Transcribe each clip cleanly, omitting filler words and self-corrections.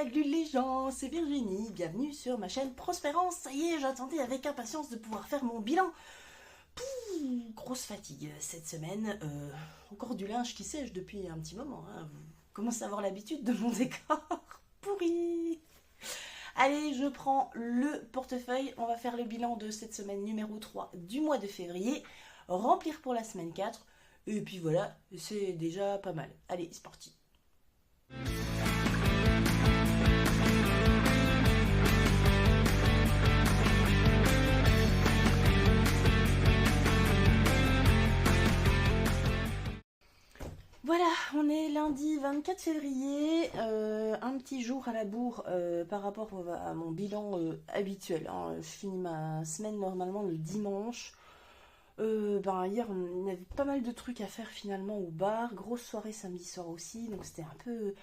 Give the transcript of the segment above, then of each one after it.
Salut les gens, c'est Virginie, bienvenue sur ma chaîne Prospérance. Ça y est, j'attendais avec impatience de pouvoir faire mon bilan. Grosse fatigue cette semaine, encore du linge qui sèche depuis un petit moment, hein. Vous commencez à avoir l'habitude de mon décor pourri. Allez, je prends le portefeuille, on va faire le bilan de cette semaine numéro 3 du mois de février, remplir pour la semaine 4, et puis voilà, c'est déjà pas mal. Allez, c'est parti. Voilà, on est lundi 24 février, un petit jour à la bourre par rapport à mon bilan habituel, hein. Je finis ma semaine normalement le dimanche. Hier on avait pas mal de trucs à faire finalement au bar, grosse soirée samedi soir aussi, donc c'était un peu...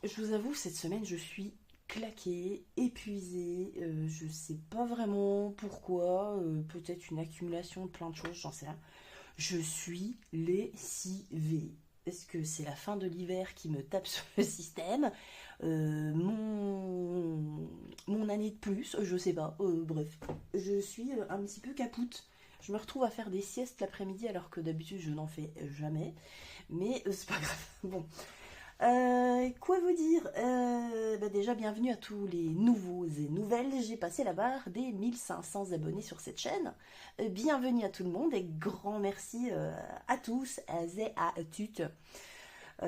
Je vous avoue, cette semaine je suis claquée, épuisée, je sais pas vraiment pourquoi, peut-être une accumulation de plein de choses, j'en sais rien. Je suis lessivée. Est-ce que c'est la fin de l'hiver qui me tape sur le système? Mon année de plus, je sais pas. Bref, je suis un petit peu capoute. Je me retrouve à faire des siestes l'après-midi alors que d'habitude je n'en fais jamais. Mais c'est pas grave. Bon, quoi vous dire? Déjà, bienvenue à tous les nouveaux et nouvelles. J'ai passé la barre des 1500 abonnés sur cette chaîne. Bienvenue à tout le monde et grand merci à tous et à toutes.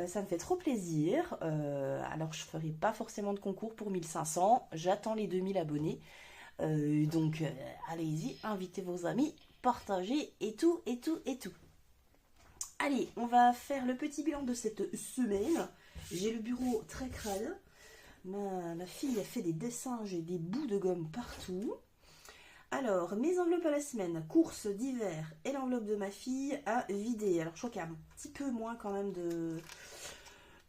Ça me fait trop plaisir. Alors, je ferai pas forcément de concours pour 1500. J'attends les 2000 abonnés. Donc, allez-y, invitez vos amis, partagez et tout, et tout, et tout. Allez, on va faire le petit bilan de cette semaine. J'ai le bureau très crade. Ma fille a fait des dessins, j'ai des bouts de gomme partout. Alors, mes enveloppes à la semaine, courses d'hiver et l'enveloppe de ma fille à vider. Alors, je crois qu'il y a un petit peu moins quand même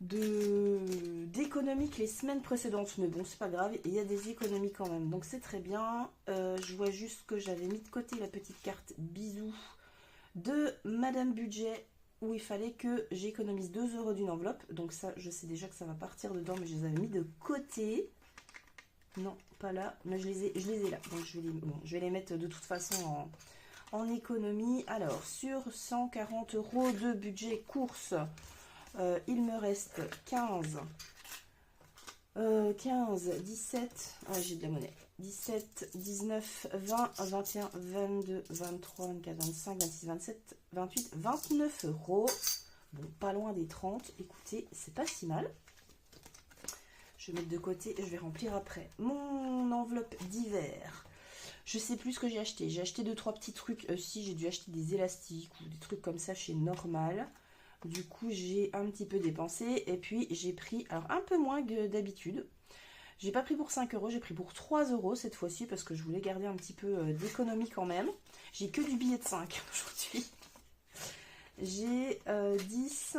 d'économies que les semaines précédentes. Mais bon, c'est pas grave, il y a des économies quand même. Donc, c'est très bien. Je vois juste que j'avais mis de côté la petite carte bisous de Madame Budget, où il fallait que j'économise 2 euros d'une enveloppe. Donc ça, je sais déjà que ça va partir dedans, mais je les avais mis de côté. Non, pas là, mais je les ai là. Donc je vais les mettre de toute façon en économie. Alors, sur 140 euros de budget course, il me reste 15, 17, j'ai de la monnaie. 17, 19, 20, 21, 22, 23, 24, 25, 26, 27, 28, 29 euros. Bon, pas loin des 30. Écoutez, c'est pas si mal. Je vais mettre de côté et je vais remplir après. Mon enveloppe d'hiver. Je sais plus ce que j'ai acheté. J'ai acheté 2-3 petits trucs. Si, j'ai dû acheter des élastiques ou des trucs comme ça chez Normal. Du coup, j'ai un petit peu dépensé. Et puis, j'ai pris alors un peu moins que d'habitude. J'ai pas pris pour 5 euros, j'ai pris pour 3 euros cette fois-ci parce que je voulais garder un petit peu d'économie quand même. J'ai que du billet de 5 aujourd'hui. J'ai 10,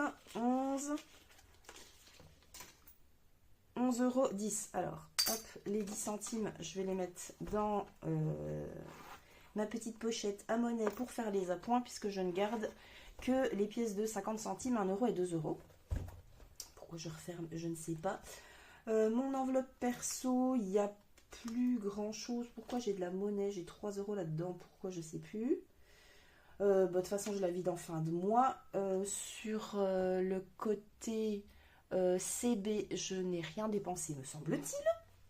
11 euros 10. Alors, hop, les 10 centimes, je vais les mettre dans ma petite pochette à monnaie pour faire les appoints puisque je ne garde que les pièces de 50 centimes, 1 euro et 2 euros. Pourquoi je referme, je ne sais pas. Mon enveloppe perso, il n'y a plus grand chose. Pourquoi j'ai de la monnaie? J'ai 3 euros là-dedans. Pourquoi? Je sais plus. De toute façon, je la vide en fin de mois. Sur le côté CB, je n'ai rien dépensé, me semble-t-il.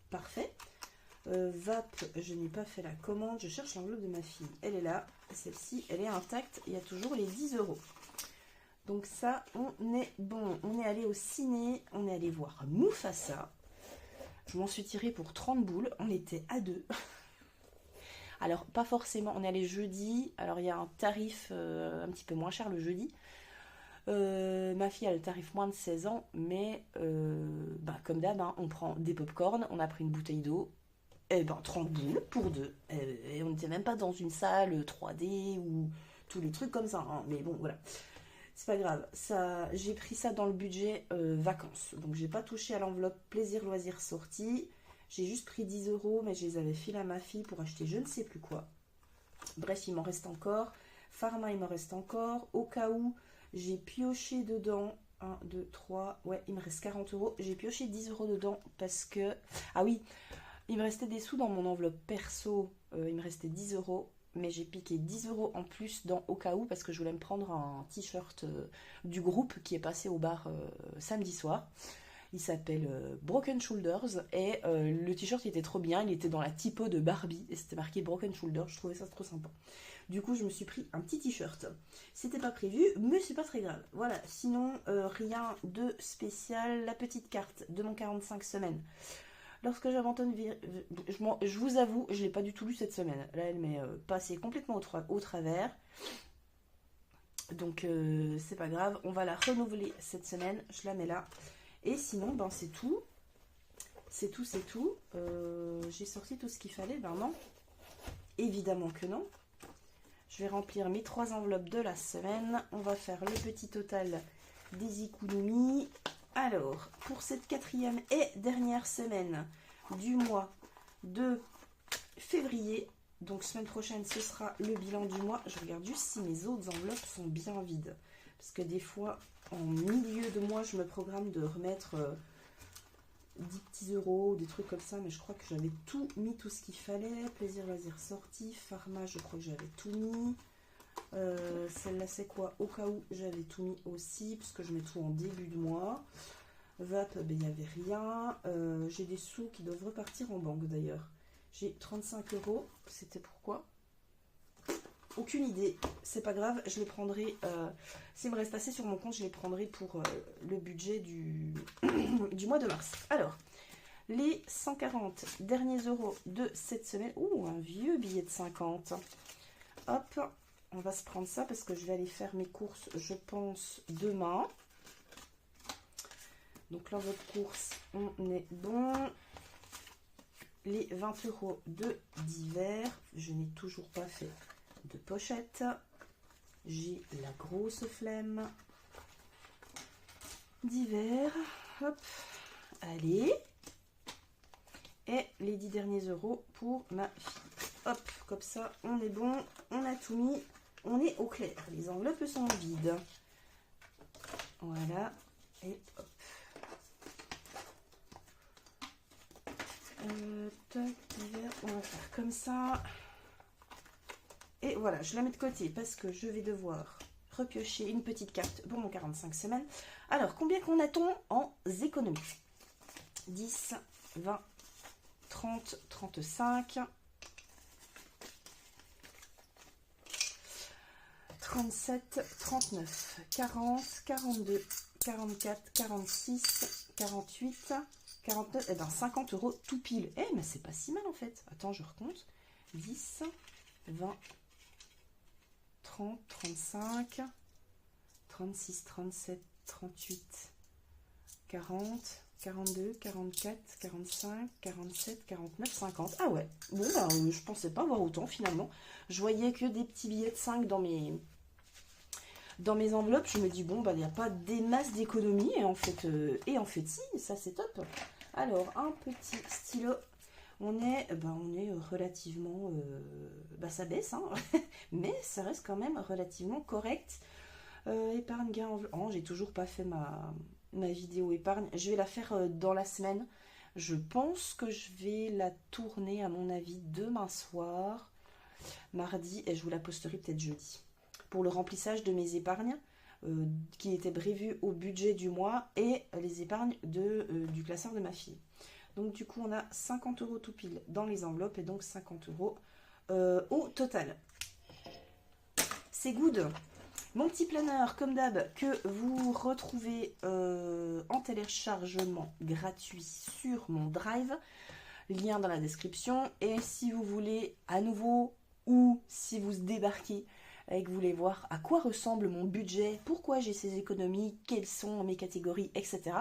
Parfait. VAP, je n'ai pas fait la commande. Je cherche l'enveloppe de ma fille. Elle est là. Celle-ci, elle est intacte. Il y a toujours les 10 euros. Donc ça, on est bon. On est allé au ciné, on est allé voir Mufasa. Je m'en suis tirée pour 30 boules. On était à 2. Alors, pas forcément. On est allé jeudi. Alors, il y a un tarif un petit peu moins cher le jeudi. Ma fille a le tarif moins de 16 ans. Mais, comme d'hab, hein, on prend des pop-corn. On a pris une bouteille d'eau. 30 boules pour 2. Et on n'était même pas dans une salle 3D ou tous les trucs comme ça, hein. Mais bon, voilà. C'est pas grave, ça, j'ai pris ça dans le budget vacances. Donc j'ai pas touché à l'enveloppe plaisir loisirs sortie. J'ai juste pris 10 euros, mais je les avais filés à ma fille pour acheter je ne sais plus quoi. Bref, il m'en reste encore. Pharma, il m'en reste encore. Au cas où, j'ai pioché dedans 1, 2, 3. Ouais, il me reste 40 euros. J'ai pioché 10 euros dedans parce que... Ah oui, il me restait des sous dans mon enveloppe perso. Il me restait 10 euros. Mais j'ai piqué 10 euros en plus dans au cas où parce que je voulais me prendre un t-shirt du groupe qui est passé au bar samedi soir. Il s'appelle Broken Shoulders et le t-shirt était trop bien, il était dans la typo de Barbie et c'était marqué Broken Shoulders, je trouvais ça trop sympa. Du coup je me suis pris un petit t-shirt. C'était pas prévu mais c'est pas très grave. Voilà, sinon rien de spécial. La petite carte de mon 45 semaines. Lorsque j'abandonne, je vous avoue, je l'ai pas du tout lu cette semaine. Là elle m'est passée complètement au travers. Donc c'est pas grave, on va la renouveler cette semaine, je la mets là. Et sinon, ben c'est tout. C'est tout, c'est tout. J'ai sorti tout ce qu'il fallait, ben non. Évidemment que non. Je vais remplir mes 3 enveloppes de la semaine. On va faire le petit total des économies. Alors, pour cette 4e et dernière semaine du mois de février, donc semaine prochaine, ce sera le bilan du mois. Je regarde juste si mes autres enveloppes sont bien vides. Parce que des fois... En milieu de mois, je me programme de remettre 10 petits euros ou des trucs comme ça, mais je crois que j'avais tout mis, tout ce qu'il fallait. Plaisir, loisir, sortie, pharma, je crois que j'avais tout mis. Celle-là, c'est quoi? Au cas où, j'avais tout mis aussi, parce que je mets tout en début de mois. Vape, ben, il n'y avait rien. J'ai des sous qui doivent repartir en banque d'ailleurs. J'ai 35 euros, c'était pourquoi? Aucune idée, c'est pas grave, je les prendrai, s'il me reste assez sur mon compte, je les prendrai pour le budget du, du mois de mars. Alors, les 140 derniers euros de cette semaine, ouh, un vieux billet de 50. Hop, on va se prendre ça parce que je vais aller faire mes courses, je pense, demain. Donc là, votre course, on est bon. Les 20 euros de divers, je n'ai toujours pas fait de pochette. J'ai la grosse flemme d'hiver. Hop, allez. Et les 10 derniers euros pour ma fille. Hop, comme ça, on est bon. On a tout mis. On est au clair. Les enveloppes sont vides. Voilà. Et hop. Tac, hiver. On va faire comme ça. Et voilà, je la mets de côté parce que je vais devoir repiocher une petite carte pour mon 45 semaines. Alors, combien qu'on a-t-on en économies? 10, 20, 30, 35, 37, 39, 40, 42, 44, 46, 48, 49, et ben 50 euros tout pile. Eh, mais c'est pas si mal en fait. Attends, je recompte. 10, 20, 30, 35, 36, 37, 38, 40, 42, 44, 45, 47, 49, 50. Ah ouais, bon ben je pensais pas avoir autant finalement. Je voyais que des petits billets de 5 dans mes enveloppes. Je me dis bon ben il n'y a pas des masses d'économies et en fait si, ça c'est top. Alors un petit stylo. On est relativement... ça baisse, hein, mais ça reste quand même relativement correct. Épargne, gain, oh, j'ai toujours pas fait ma vidéo épargne. Je vais la faire dans la semaine. Je pense que je vais la tourner, à mon avis, demain soir, mardi, et je vous la posterai peut-être jeudi. Pour le remplissage de mes épargnes, qui étaient prévues au budget du mois, et les épargnes du classeur de ma fille. Donc du coup, on a 50 euros tout pile dans les enveloppes et donc 50 euros au total. C'est good. Mon petit planeur, comme d'hab, que vous retrouvez en téléchargement gratuit sur mon Drive. Lien dans la description. Et si vous voulez à nouveau ou si vous débarquez et que vous voulez voir à quoi ressemble mon budget, pourquoi j'ai ces économies, quelles sont mes catégories, etc.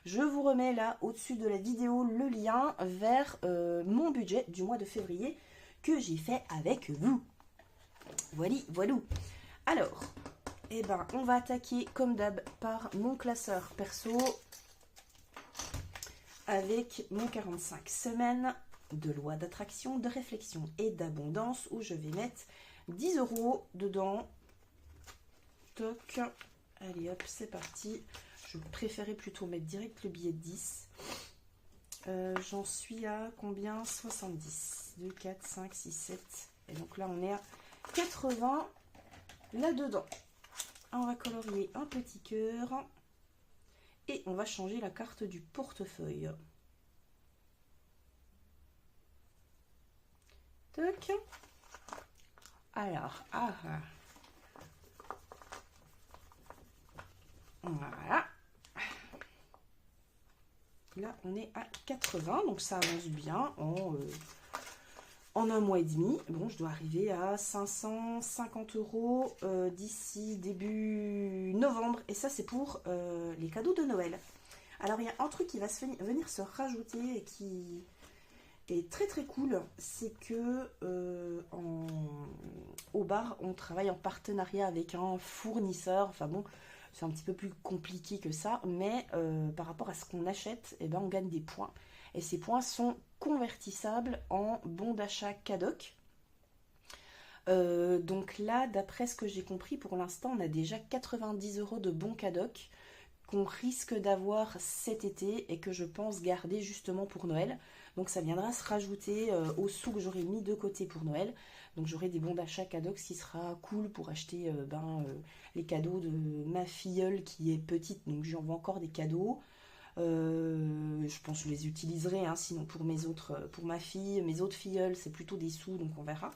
Je vous remets là au-dessus de la vidéo le lien vers mon budget du mois de février que j'ai fait avec vous. Voilà, voilà. Alors, on va attaquer comme d'hab par mon classeur perso avec mon 45 semaines de loi d'attraction, de réflexion et d'abondance où je vais mettre 10 euros dedans. Toc. Allez hop, c'est parti. Je je préférais plutôt mettre direct le billet de 10. J'en suis à combien? 70. 2, 4, 5, 6, 7. Et donc là, on est à 80 là-dedans. On va colorier un petit cœur. Et on va changer la carte du portefeuille. Toc. Alors, voilà. Là, on est à 80, donc ça avance bien en un mois et demi. Bon, je dois arriver à 550 € d'ici début novembre. Et ça, c'est pour les cadeaux de Noël. Alors, il y a un truc qui va venir se rajouter et qui est très très cool. C'est que au bar, on travaille en partenariat avec un fournisseur. Enfin bon, c'est un petit peu plus compliqué que ça. Mais par rapport à ce qu'on achète, eh ben, on gagne des points. Et ces points sont convertissables en bons d'achat Cadoc. Donc là, d'après ce que j'ai compris, pour l'instant, on a déjà 90 € de bons Cadoc qu'on risque d'avoir cet été et que je pense garder justement pour Noël. Donc ça viendra se rajouter aux sous que j'aurai mis de côté pour Noël. Donc j'aurai des bons d'achat Cadoc, ce qui sera cool pour acheter les cadeaux de ma filleule qui est petite. Donc j'en veux encore des cadeaux. Je pense que je les utiliserai, hein, sinon pour ma fille, mes autres filleules, c'est plutôt des sous, donc on verra.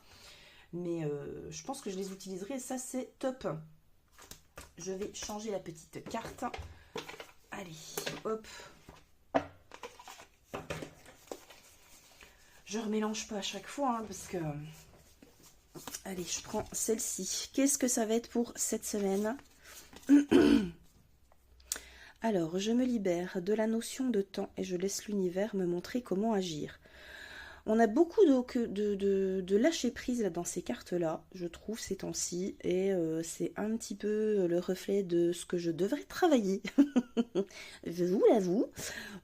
Mais je pense que je les utiliserai et ça c'est top. Je vais changer la petite carte. Allez, hop. Je remélange pas à chaque fois, hein, parce que... Allez, je prends celle-ci. Qu'est-ce que ça va être pour cette semaine? Alors, je me libère de la notion de temps et je laisse l'univers me montrer comment agir. On a beaucoup de lâcher prise là, dans ces cartes-là, je trouve, ces temps-ci. Et c'est un petit peu le reflet de ce que je devrais travailler. Je vous l'avoue,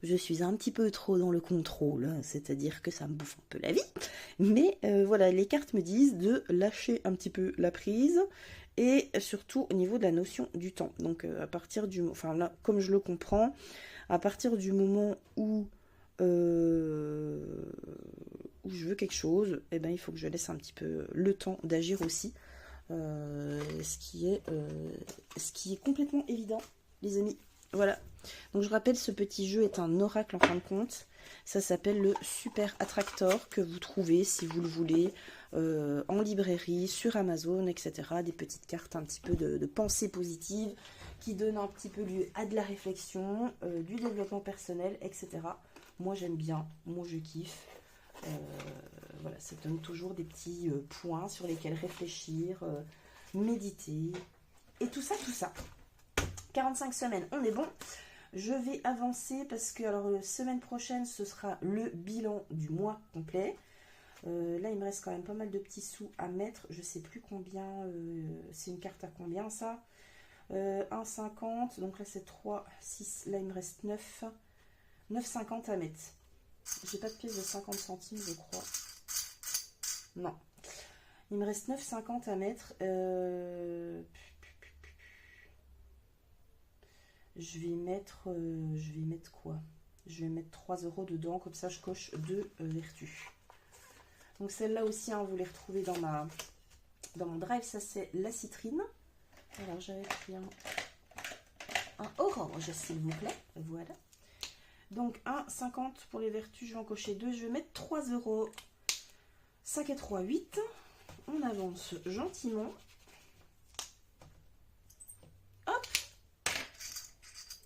je suis un petit peu trop dans le contrôle, c'est-à-dire que ça me bouffe un peu la vie. Mais voilà, les cartes me disent de lâcher un petit peu la prise. Et surtout au niveau de la notion du temps. Donc à partir du... Enfin là, comme je le comprends, à partir du moment où je veux quelque chose, eh ben, il faut que je laisse un petit peu le temps d'agir aussi. Ce qui est complètement évident, les amis. Voilà. Donc je rappelle, ce petit jeu est un oracle en fin de compte. Ça s'appelle le Super Attractor, que vous trouvez, si vous le voulez, en librairie, sur Amazon, etc. Des petites cartes un petit peu de pensée positive qui donnent un petit peu lieu à de la réflexion, du développement personnel, etc. Moi j'aime bien, moi je kiffe. Voilà, ça donne toujours des petits points sur lesquels réfléchir, méditer, et tout ça, tout ça. 45 semaines, on est bon. Je vais avancer parce que alors semaine prochaine, ce sera le bilan du mois complet. Là, il me reste quand même pas mal de petits sous à mettre. Je sais plus combien, c'est une carte à combien ça, 1,50. Donc là, c'est 3, 6. Là, il me reste 9. 9,50 à mettre. J'ai pas de pièce de 50 centimes, je crois. Non. Il me reste 9,50 à mettre. Je vais mettre quoi? Je vais mettre 3 € dedans, comme ça je coche 2 vertus. Donc celle-là aussi, hein, vous les retrouvez dans mon drive, ça c'est la citrine. Alors j'avais pris un orange, s'il vous plaît, voilà. Donc 1,50 pour les vertus, je vais en cocher 2, je vais mettre 3 €. 5 et 3, 8. On avance gentiment. Hop,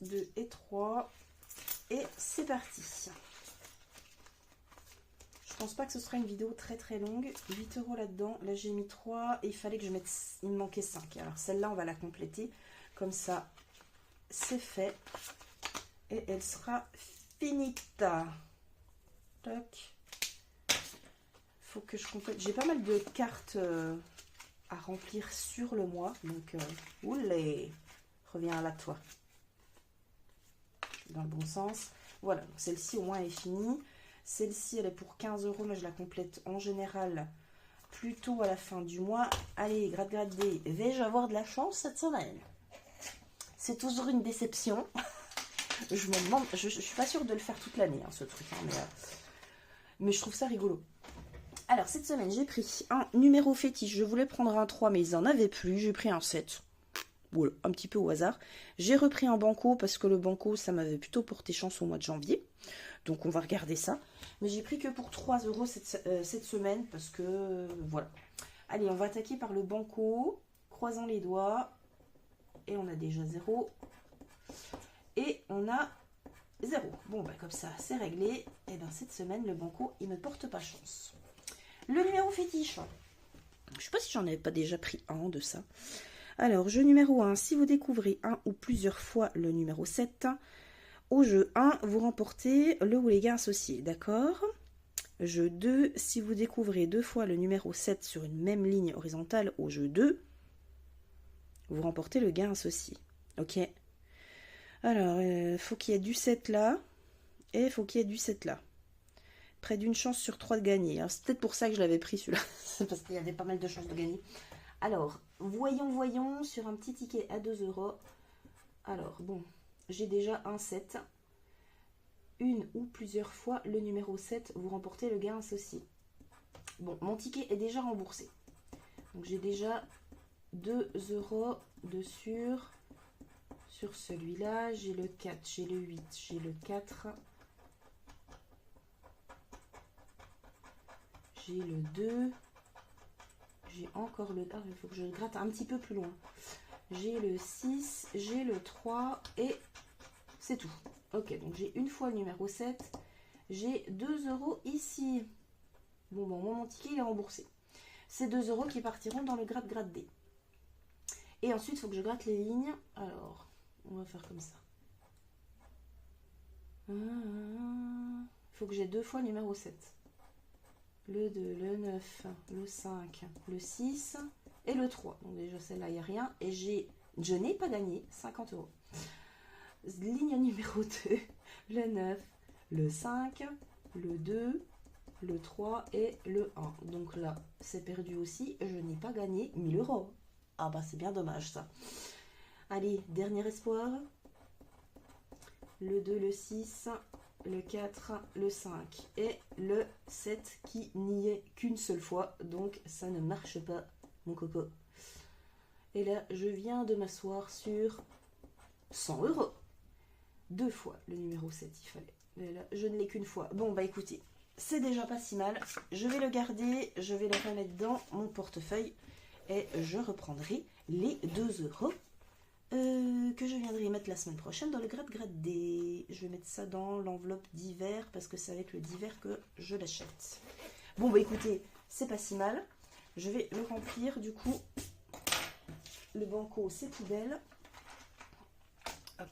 2 et 3. Et c'est parti. Je pense pas que ce sera une vidéo très très longue. 8 € là-dedans. Là j'ai mis 3 et il fallait que je mette... Il me manquait 5. Alors celle-là on va la compléter. Comme ça c'est fait. Et elle sera finita. Toc. Faut que je complète. J'ai pas mal de cartes à remplir sur le mois. Donc oulé. Reviens là toi. Dans le bon sens. Voilà, celle-ci au moins est finie. Celle-ci, elle est pour 15 €, mais je la complète en général plutôt à la fin du mois. Allez, gratte-gratte des. Vais-je avoir de la chance cette semaine? C'est toujours une déception. Je me demande, je suis pas sûre de le faire toute l'année, hein, ce truc, hein, mais je trouve ça rigolo. Alors, cette semaine, j'ai pris un numéro fétiche. Je voulais prendre un 3, mais ils n'en avaient plus. J'ai pris un 7. Voilà, un petit peu au hasard. J'ai repris un banco parce que le banco, ça m'avait plutôt porté chance au mois de janvier. Donc, on va regarder ça. Mais j'ai pris que pour 3 € cette semaine parce que, voilà. Allez, on va attaquer par le banco. Croisons les doigts. Et on a déjà 0. Et on a 0. Bon, bah, comme ça, c'est réglé. Et bien, cette semaine, le banco, il ne me porte pas chance. Le numéro fétiche. Je ne sais pas si j'en avais pas déjà pris un de ça. Alors, jeu numéro 1. Si vous découvrez un ou plusieurs fois le numéro 7, au jeu 1, vous remportez le ou les gains associés. D'accord? Jeu 2. Si vous découvrez 2 fois le numéro 7 sur une même ligne horizontale au jeu 2, vous remportez le gain associé. Ok? Alors, il faut qu'il y ait du 7 là. Et il faut qu'il y ait du 7 là. Près d'une chance sur 3 de gagner. C'est peut-être pour ça que je l'avais pris celui-là. C'est parce qu'il y avait pas mal de chances de gagner. Alors, voyons, sur un petit ticket à 2 €. Alors, bon, j'ai déjà un 7. Une ou plusieurs fois le numéro 7, vous remportez le gain associé. Bon, mon ticket est déjà remboursé. Donc, j'ai déjà 2 € de sur celui-là. J'ai le 4, j'ai le 8, j'ai le 4. J'ai le 2. J'ai encore le... Ah, il faut que je gratte un petit peu plus loin. J'ai le 6, j'ai le 3 et c'est tout. Ok, donc j'ai une fois le numéro 7. J'ai 2 € ici. Bon, mon ticket il est remboursé. C'est 2 € qui partiront dans le gratte-gratte D. Et ensuite, il faut que je gratte les lignes. Alors, on va faire comme ça. Il faut que j'ai 2 fois le numéro 7. Le 2, le 9, le 5, le 6 et le 3. Donc déjà celle-là, il n'y a rien. Et je n'ai pas gagné 50 €. Ligne numéro 2, le 9, le 5, le 2, le 3 et le 1. Donc là, c'est perdu aussi. Je n'ai pas gagné 1000 €. Ah bah c'est bien dommage ça. Allez, dernier espoir. Le 2, le 6, le 4, le 5 et le 7 qui n'y est qu'une seule fois. Donc ça ne marche pas, mon coco. Et là, je viens de m'asseoir sur 100 €. 2 fois le numéro 7, il fallait. Mais là, je ne l'ai qu'une fois. Bon, bah écoutez, c'est déjà pas si mal. Je vais le garder, je vais le remettre dans mon portefeuille et je reprendrai les 2 € que je viendrai mettre la semaine prochaine dans le gratte-gratte D. Je vais mettre ça dans l'enveloppe d'hiver parce que c'est avec le d'hiver que je l'achète. Bon, bah écoutez, c'est pas si mal. Je vais le remplir du coup. Le banco, c'est poubelle. Hop.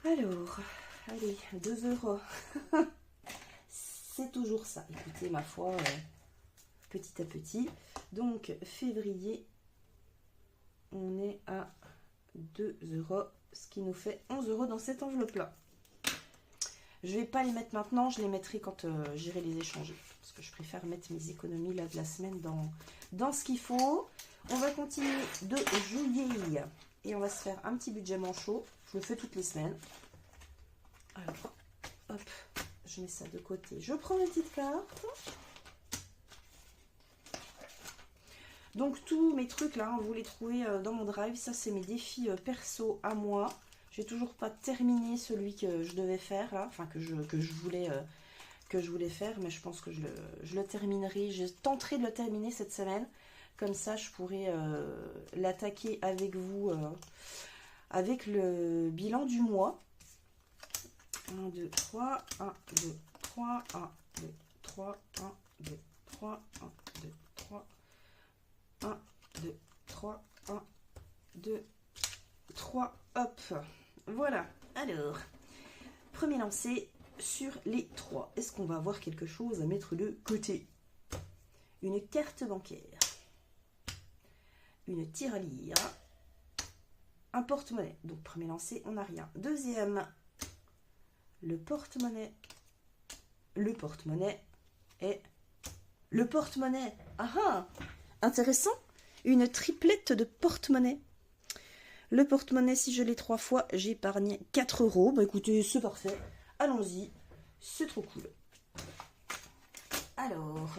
Alors, allez, 2 €. C'est toujours ça. Écoutez, ma foi, petit à petit. Donc, février, on est à 2 €, ce qui nous fait 11 € dans cette enveloppe-là. Je ne vais pas les mettre maintenant, je les mettrai quand j'irai les échanger. Parce que je préfère mettre mes économies là, de la semaine dans ce qu'il faut. On va continuer de juillet. Et on va se faire un petit budget manchot. Je le fais toutes les semaines. Alors, hop, je mets ça de côté. Je prends une petite carte. Donc, tous mes trucs là, vous les trouvez dans mon drive. Ça, c'est mes défis perso à moi. J'ai toujours pas terminé celui que je devais faire là. Enfin, que je voulais faire. Mais je pense que je le terminerai. Je tenterai de le terminer cette semaine. Comme ça, je pourrai l'attaquer avec vous, avec le bilan du mois. 1, 2, 3, 1, 2, 3, 1, 2, 3, 1, 2, 3, 1, 2, 3, 1, 2, 3, 1, 2, 3, hop. Voilà, alors, premier lancé sur les 3. Est-ce qu'on va avoir quelque chose à mettre de côté? Une carte bancaire. Une tirelire, un porte-monnaie. Donc, premier lancé, on n'a rien. Deuxième, le porte-monnaie. Le porte-monnaie et le porte-monnaie. Ah ah, intéressant. Une triplette de porte-monnaie. Le porte-monnaie, si je l'ai 3 fois, j'épargne 4 euros. Bah écoutez, c'est parfait. Allons-y. C'est trop cool. Alors,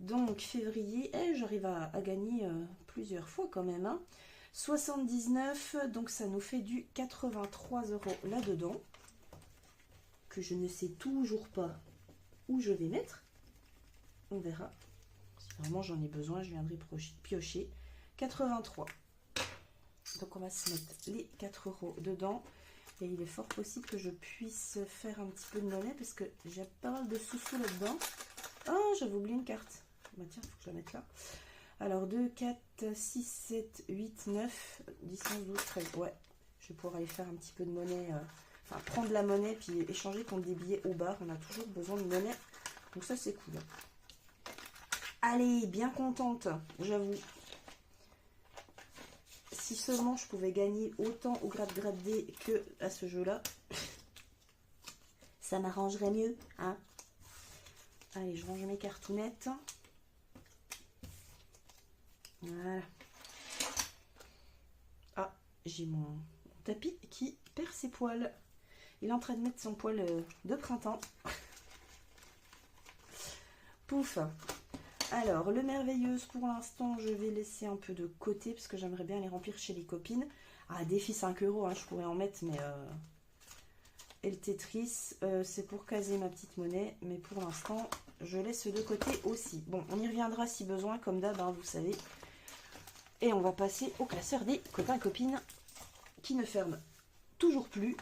donc février, j'arrive à gagner plusieurs fois quand même. Hein. 79, donc ça nous fait du 83 euros là-dedans. Que je ne sais toujours pas où je vais mettre. On verra. Si vraiment j'en ai besoin, je viendrai piocher. 83. Donc on va se mettre les 4 euros dedans. Et il est fort possible que je puisse faire un petit peu de monnaie parce que j'ai pas mal de sous-sous là-dedans. Oh, j'avais oublié une carte. Bah tiens, il faut que je la mette là. Alors 2, 4, 6, 7, 8, 9, 10, 11, 12, 13. Ouais, je vais pouvoir aller faire un petit peu de monnaie. Enfin, prendre la monnaie puis échanger contre des billets au bar. On a toujours besoin de monnaie. Donc ça, c'est cool. Allez, bien contente, j'avoue. Si seulement je pouvais gagner autant au grade D que à ce jeu-là, ça m'arrangerait mieux, hein. Allez, je range mes cartounettes. Voilà. Ah, j'ai mon tapis qui perd ses poils. Il est en train de mettre son poil de printemps. Pouf. Alors, le merveilleuse, pour l'instant, je vais laisser un peu de côté parce que j'aimerais bien les remplir chez les copines. Ah, défi 5 euros, hein, je pourrais en mettre, mais... Et le Tetris, c'est pour caser ma petite monnaie, mais pour l'instant, je laisse de côté aussi. Bon, on y reviendra si besoin, comme d'hab, hein, vous savez. Et on va passer au classeur des copains-copines qui ne ferme toujours plus.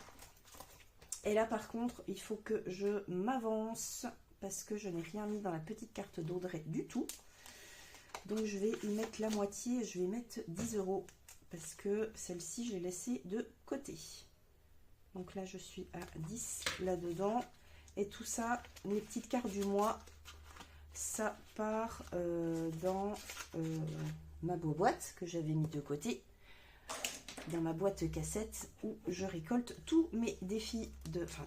Et là, par contre, il faut que je m'avance parce que je n'ai rien mis dans la petite carte d'Audrey du tout. Donc, je vais y mettre la moitié. Je vais mettre 10 euros parce que celle-ci, je l'ai laissée de côté. Donc là, je suis à 10 là-dedans. Et tout ça, les petites cartes du mois, ça part dans ma boîte que j'avais mis de côté. Dans ma boîte cassette où je récolte tous mes défis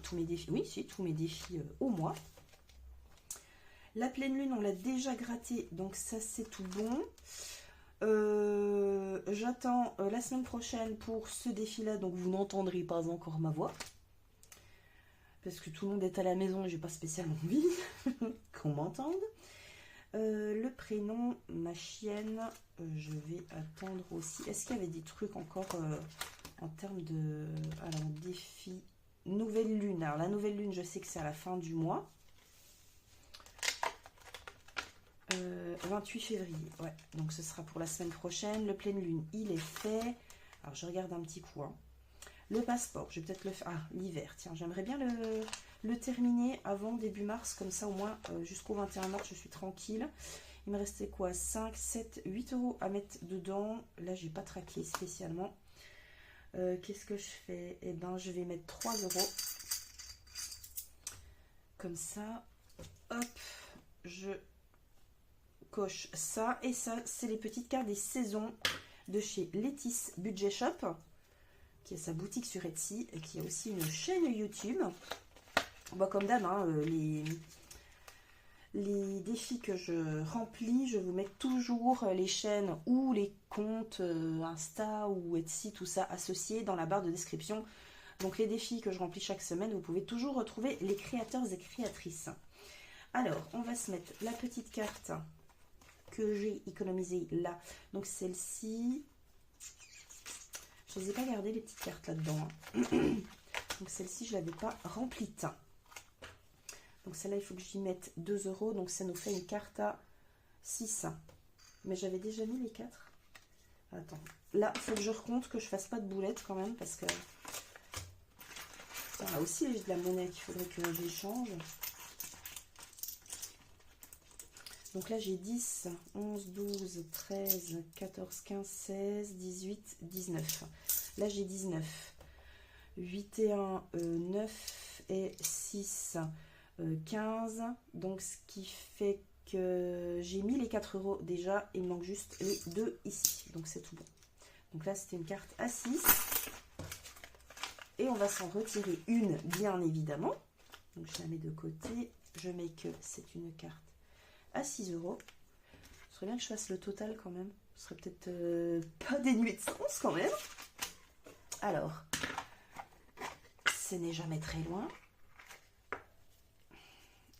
tous mes défis au mois. La pleine lune, on l'a déjà gratté, donc ça c'est tout bon. J'attends la semaine prochaine pour ce défi-là, donc vous n'entendrez pas encore ma voix. Parce que tout le monde est à la maison et j'ai pas spécialement envie qu'on m'entende. Le prénom, ma chienne, je vais attendre aussi. Est-ce qu'il y avait des trucs encore en termes de... Alors, défi, nouvelle lune. Alors, la nouvelle lune, je sais que c'est à la fin du mois. 28 février, ouais. Donc, ce sera pour la semaine prochaine. Le pleine lune, il est fait. Alors, je regarde un petit coup. Hein. Le passeport, je vais peut-être le faire... Ah, l'hiver, tiens, j'aimerais bien le terminer avant début mars, comme ça au moins jusqu'au 21 mars je suis tranquille. Il me restait quoi, 5, 7, 8 euros à mettre dedans. Là j'ai pas traqué spécialement. Qu'est-ce que je fais? Eh ben je vais mettre 3 euros. Comme ça, hop, je coche ça. Et ça, c'est les petites cartes des saisons de chez Letis Budget Shop, qui a sa boutique sur Etsy et qui a aussi une chaîne YouTube. Bon, comme d'hab, hein, les défis que je remplis, je vous mets toujours les chaînes ou les comptes Insta ou Etsy, tout ça associé dans la barre de description. Donc les défis que je remplis chaque semaine, vous pouvez toujours retrouver les créateurs et créatrices. Alors, on va se mettre la petite carte que j'ai économisée là. Donc celle-ci, je ne les ai pas gardées les petites cartes là-dedans. Hein. Donc celle-ci, je ne l'avais pas remplie. Donc celle-là, il faut que j'y mette 2 euros. Donc ça nous fait une carte à 6. Mais j'avais déjà mis les 4. Attends. Là, il faut que je recompte, que je fasse pas de boulettes quand même. Parce que là aussi, j'ai de la monnaie qu'il faudrait que j'échange. Donc là, j'ai 10, 11, 12, 13, 14, 15, 16, 18, 19. Là, j'ai 19. 8 et 1, 9 et 6, 15. Donc, ce qui fait que j'ai mis les 4 euros déjà. Il me manque juste les 2 ici. Donc, c'est tout bon. Donc là, c'était une carte à 6. Et on va s'en retirer une, bien évidemment. Donc, je la mets de côté. Je mets que c'est une carte à 6 euros. Ce serait bien que je fasse le total quand même. Ce serait peut-être pas dénué de sens quand même. Alors, ce n'est jamais très loin.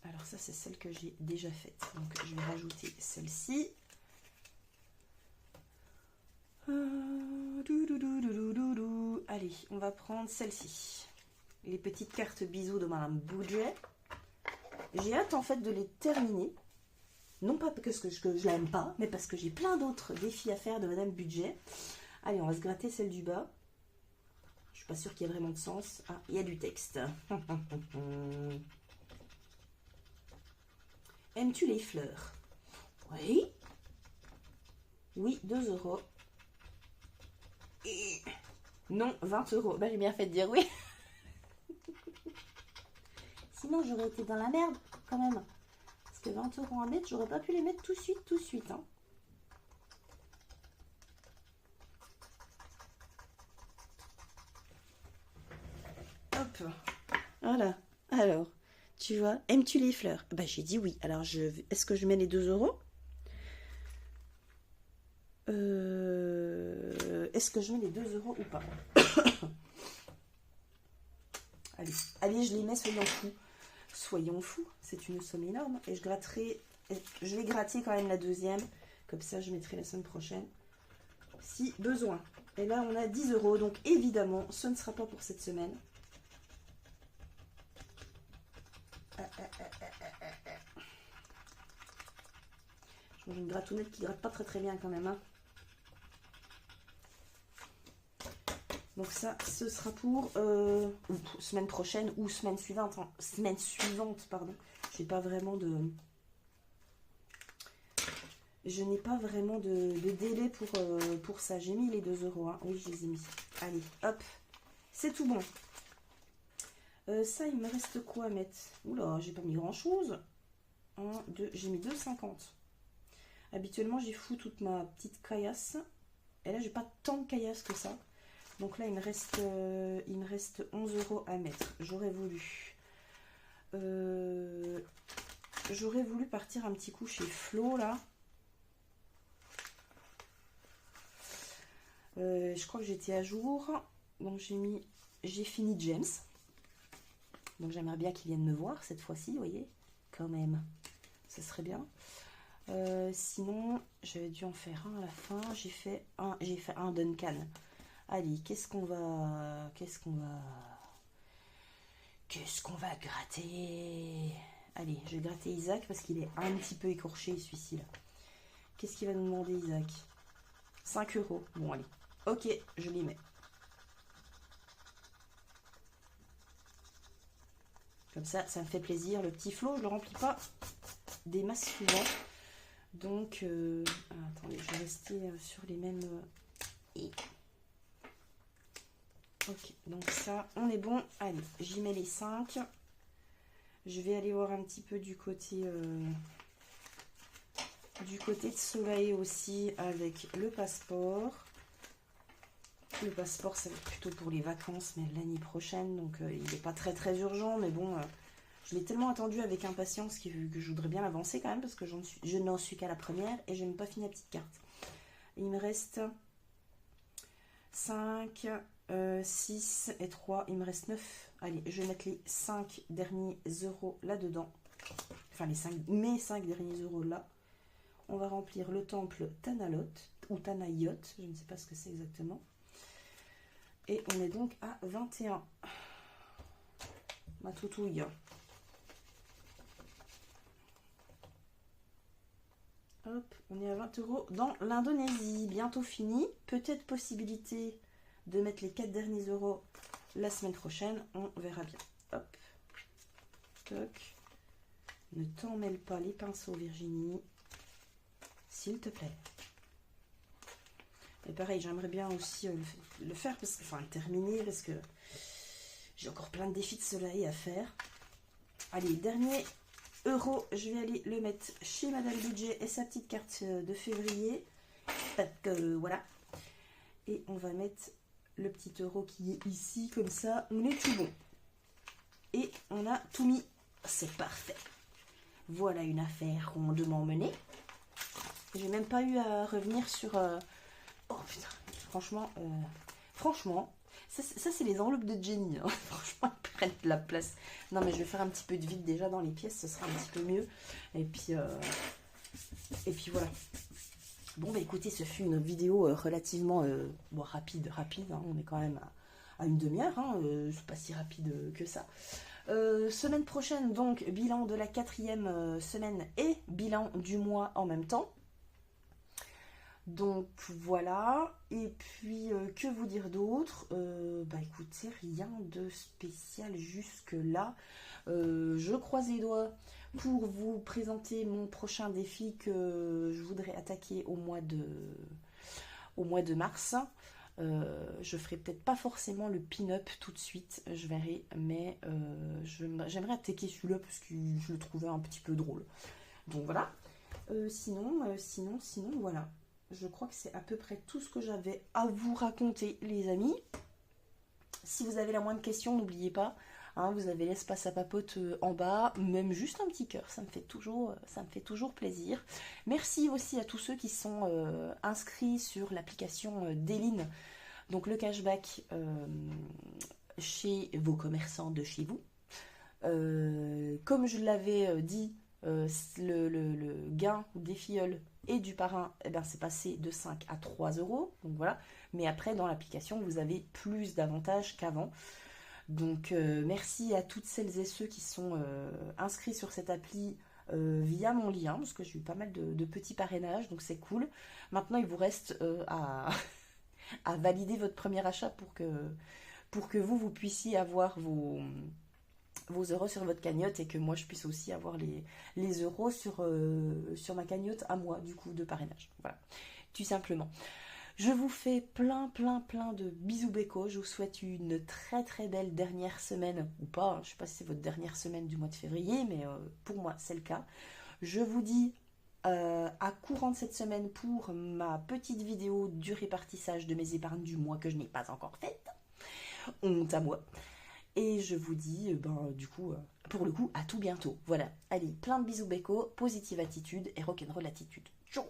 Alors ça, c'est celle que j'ai déjà faite. Donc, je vais rajouter celle-ci. Allez, on va prendre celle-ci. Les petites cartes bisous de Madame Budget. J'ai hâte en fait de les terminer. Non pas parce que je l'aime pas, mais parce que j'ai plein d'autres défis à faire de Madame Budget. Allez, on va se gratter celle du bas. Je suis pas sûre qu'il y ait vraiment de sens. Ah, il y a du texte. Aimes-tu les fleurs? Oui. Oui, 2 €. Et... non, 20 €. Bah, j'ai bien fait de dire oui. Sinon, j'aurais été dans la merde, quand même. Parce que 20 € à mettre, j'aurais pas pu les mettre tout de suite. Hein. Hop. Voilà. Alors, tu vois, aimes-tu les fleurs? Bah, j'ai dit oui. Alors, est-ce que je mets les 2 €? Est-ce que je mets les 2 € ou pas? Allez, allez, je les mets, soyons fous. Soyons fous, c'est une somme énorme. Et je vais gratter quand même la deuxième. Comme ça, je mettrai la semaine prochaine. Si besoin. Et là, on a 10 €. Donc, évidemment, ce ne sera pas pour cette semaine. Je mange une gratounette qui gratte pas très bien quand même. Hein. Donc ça, ce sera pour semaine prochaine ou semaine suivante. Hein. Semaine suivante, pardon. J'ai pas vraiment de... Je n'ai pas vraiment de délai pour ça. J'ai mis les 2 €. Hein. Oui, je les ai mis. Allez, hop. C'est tout bon. Ça, il me reste quoi à mettre? Oula, j'ai pas mis grand-chose. 1, 2, j'ai mis 2,50. Habituellement, j'y fous toute ma petite caillasse. Et là, j'ai pas tant de caillasse que ça. Donc là, il me reste 11 € à mettre. J'aurais voulu partir un petit coup chez Flo, là. Je crois que j'étais à jour. Donc j'ai fini James. Donc j'aimerais bien qu'il vienne me voir cette fois-ci, vous voyez. Quand même, ça serait bien. Sinon, j'avais dû en faire un à la fin. J'ai fait un Duncan. Allez, qu'est-ce qu'on va gratter? Allez, je vais gratter Isaac parce qu'il est un petit peu écorché celui-ci là. Qu'est-ce qu'il va nous demander Isaac? 5 €. Bon, allez. Ok, je les mets. Comme ça me fait plaisir. Le petit Flo, je le remplis pas des masses souvent. Donc, attendez, je vais rester sur les mêmes... Ok, donc ça, on est bon. Allez, j'y mets les 5. Je vais aller voir un petit peu du côté de Soleil aussi avec le passeport. Le passeport, ça va être plutôt pour les vacances, mais l'année prochaine. Donc, il n'est pas très urgent, mais bon, je l'ai tellement attendu avec impatience que je voudrais bien l'avancer quand même, parce que je n'en suis qu'à la première et je n'ai pas fini la petite carte. Il me reste 5... 6 et 3, il me reste 9. Allez, je vais mettre les 5 derniers euros là-dedans. Enfin, mes 5 derniers euros là. On va remplir le temple Tanalot, ou Tanayot, je ne sais pas ce que c'est exactement. Et on est donc à 21. Ma toutouille. Hop, on est à 20 € dans l'Indonésie. Bientôt fini. Peut-être possibilité de mettre les 4 derniers euros la semaine prochaine, on verra bien. Hop, toc. Ne t'en mêle pas les pinceaux, Virginie, s'il te plaît. Et pareil, j'aimerais bien aussi le faire, le terminer, parce que j'ai encore plein de défis de soleil à faire. Allez, dernier euro, je vais aller le mettre chez Madame Budget et sa petite carte de février. Voilà. Et on va mettre le petit euro qui est ici, comme ça, on est tout bon. Et on a tout mis, c'est parfait. Voilà une affaire rondement menée. J'ai même pas eu à revenir sur... Oh putain, franchement, ça c'est les enveloppes de Jenny. Hein. Franchement, elles prennent de la place. Non mais je vais faire un petit peu de vide déjà dans les pièces, ce sera un petit peu mieux. Et puis voilà. Bon bah écoutez, ce fut une vidéo relativement rapide. Hein. On est quand même à une demi-heure. Hein. C'est pas si rapide que ça. Semaine prochaine, donc, bilan de la 4e semaine et bilan du mois en même temps. Donc voilà, et puis que vous dire d'autre, bah écoutez, rien de spécial jusque là. Je croise les doigts pour vous présenter mon prochain défi que je voudrais attaquer au mois de mars. Je ferai peut-être pas forcément le pin-up tout de suite, je verrai, mais j'aimerais attaquer celui-là parce que je le trouvais un petit peu drôle. Donc voilà. Sinon, voilà. Je crois que c'est à peu près tout ce que j'avais à vous raconter, les amis. Si vous avez la moindre question, n'oubliez pas, hein, vous avez l'espace à papote en bas, même juste un petit cœur, ça me fait toujours plaisir. Merci aussi à tous ceux qui sont inscrits sur l'application d'Eline, donc le cashback chez vos commerçants de chez vous. Comme je l'avais dit, le gain des filleuls et du parrain, eh ben, c'est passé de 5 à 3 euros. Donc voilà. Mais après, dans l'application, vous avez plus d'avantages qu'avant. Donc merci à toutes celles et ceux qui sont inscrits sur cette appli via mon lien, parce que j'ai eu pas mal de petits parrainages, donc c'est cool. Maintenant, il vous reste à valider votre premier achat pour que vous puissiez avoir vos euros sur votre cagnotte et que moi je puisse aussi avoir les euros sur ma cagnotte à moi, du coup, de parrainage. Voilà, tout simplement. Je vous fais plein de bisous bécos. Je vous souhaite une très belle dernière semaine, ou pas, hein, je sais pas si c'est votre dernière semaine du mois de février, mais pour moi c'est le cas. Je vous dis à courant de cette semaine pour ma petite vidéo du répartissage de mes épargnes du mois que je n'ai pas encore faite. Honte à moi. Et je vous dis, pour le coup, à tout bientôt. Voilà, allez, plein de bisous bécos, positive attitude et rock'n'roll attitude. Ciao.